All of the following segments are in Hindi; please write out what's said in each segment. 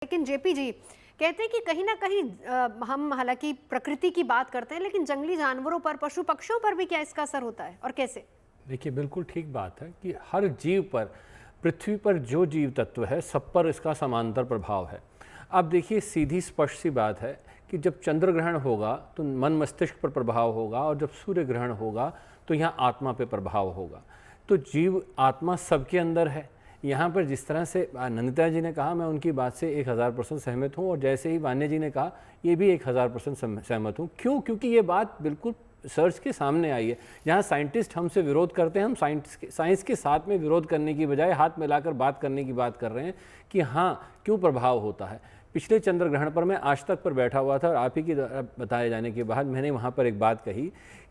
लेकिन जेपी जी कहते हैं कि कहीं ना कहीं हम हालांकि प्रकृति की बात करते हैं, लेकिन जंगली जानवरों पर, पशु पक्षियों पर भी क्या इसका असर होता है और कैसे? देखिए, बिल्कुल ठीक बात है कि हर जीव पर, पृथ्वी पर जो जीव तत्व है सब पर इसका समांतर प्रभाव है। अब देखिए, सीधी स्पष्ट सी बात है कि जब चंद्र ग्रहण होगा तो मन मस्तिष्क पर प्रभाव होगा, और जब सूर्य ग्रहण होगा तो यहाँ आत्मा पे प्रभाव होगा। तो जीव आत्मा सबके अंदर है। यहाँ पर जिस तरह से नंदिता जी ने कहा, मैं उनकी बात से 1000% सहमत हूँ, और जैसे ही वान्य जी ने कहा, ये भी 1000% सहमत हूँ। क्यों? क्योंकि ये बात बिल्कुल सर्च के सामने आई है। जहाँ साइंटिस्ट हमसे विरोध करते हैं, हम साइंस के साथ में विरोध करने की बजाय हाथ मिलाकर बात करने की बात कर रहे हैं कि हाँ, क्यों प्रभाव होता है। पिछले चंद्र ग्रहण पर मैं आज तक पर बैठा हुआ था, और आप ही की बताए जाने के बाद मैंने वहाँ पर एक बात कही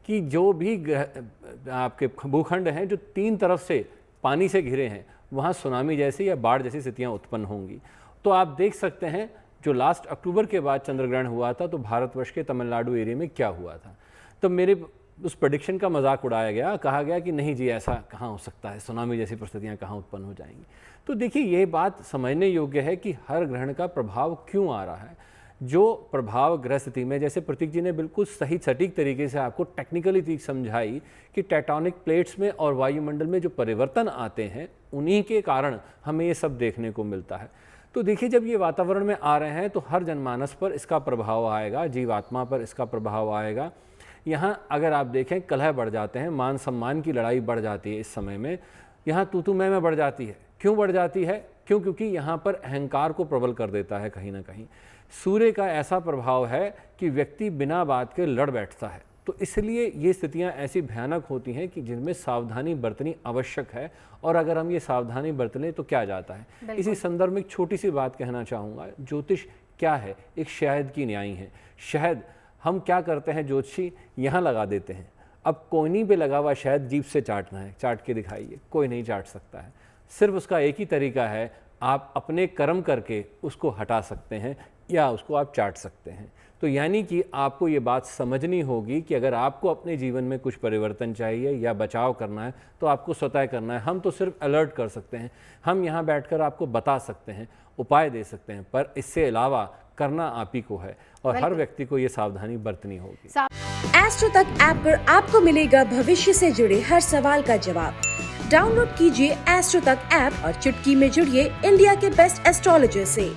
कि जो भी आपके भूखंड हैं जो 3 तरफ से पानी से घिरे हैं, वहाँ सुनामी जैसी या बाढ़ जैसी स्थितियाँ उत्पन्न होंगी। तो आप देख सकते हैं, जो लास्ट अक्टूबर के बाद चंद्र ग्रहण हुआ था तो भारतवर्ष के तमिलनाडु एरिया में क्या हुआ था। तो मेरे उस प्रेडिक्शन का मजाक उड़ाया गया, कहा गया कि नहीं जी, ऐसा कहाँ हो सकता है, सुनामी जैसी परिस्थितियाँ कहाँ उत्पन्न हो जाएंगी। तो देखिए, ये बात समझने योग्य है कि हर ग्रहण का प्रभाव क्यों आ रहा है। जो प्रभाव ग्रह स्थिति में, जैसे प्रतीक जी ने बिल्कुल सही सटीक तरीके से आपको टेक्निकली चीज समझाई कि टेक्टोनिक प्लेट्स में और वायुमंडल में जो परिवर्तन आते हैं, उन्हीं के कारण हमें ये सब देखने को मिलता है। तो देखिए, जब ये वातावरण में आ रहे हैं तो हर जनमानस पर इसका प्रभाव आएगा, जीवात्मा पर इसका प्रभाव आएगा। यहाँ अगर आप देखें, कलह बढ़ जाते हैं, मान सम्मान की लड़ाई बढ़ जाती है इस समय में। यहाँ तू मैं बढ़ जाती है। क्यों बढ़ जाती है? क्योंकि यहाँ पर अहंकार को प्रबल कर देता है कहीं ना कहीं। सूर्य का ऐसा प्रभाव है कि व्यक्ति बिना बात के लड़ बैठता है। तो इसलिए ये स्थितियाँ ऐसी भयानक होती हैं कि जिनमें सावधानी बरतनी आवश्यक है। और अगर हम ये सावधानी बरत लें तो क्या जाता है। इसी संदर्भ में एक छोटी सी बात कहना चाहूँगा। ज्योतिष क्या है? एक शहद की न्याय है। शहद हम क्या करते हैं, ज्योतिषी यहाँ लगा देते हैं। अब कोयनी पे लगा हुआ शहद जीभ से चाटना है, चाट के दिखाइए, कोई नहीं चाट सकता है। सिर्फ उसका एक ही तरीका है, आप अपने कर्म करके उसको हटा सकते हैं या उसको आप चाट सकते हैं। तो यानी कि आपको ये बात समझनी होगी कि अगर आपको अपने जीवन में कुछ परिवर्तन चाहिए या बचाव करना है तो आपको स्वतः करना है। हम तो सिर्फ अलर्ट कर सकते हैं, हम यहाँ बैठकर आपको बता सकते हैं, उपाय दे सकते हैं, पर इससे अलावा करना आप ही को है, और हर व्यक्ति को ये सावधानी बरतनी होगी। एस्ट्रो तक ऐप पर आपको मिलेगा भविष्य से जुड़े हर सवाल का जवाब। डाउनलोड कीजिए एस्ट्रो तक ऐप और चुटकी में जुड़िए इंडिया के बेस्ट एस्ट्रोलॉजर से।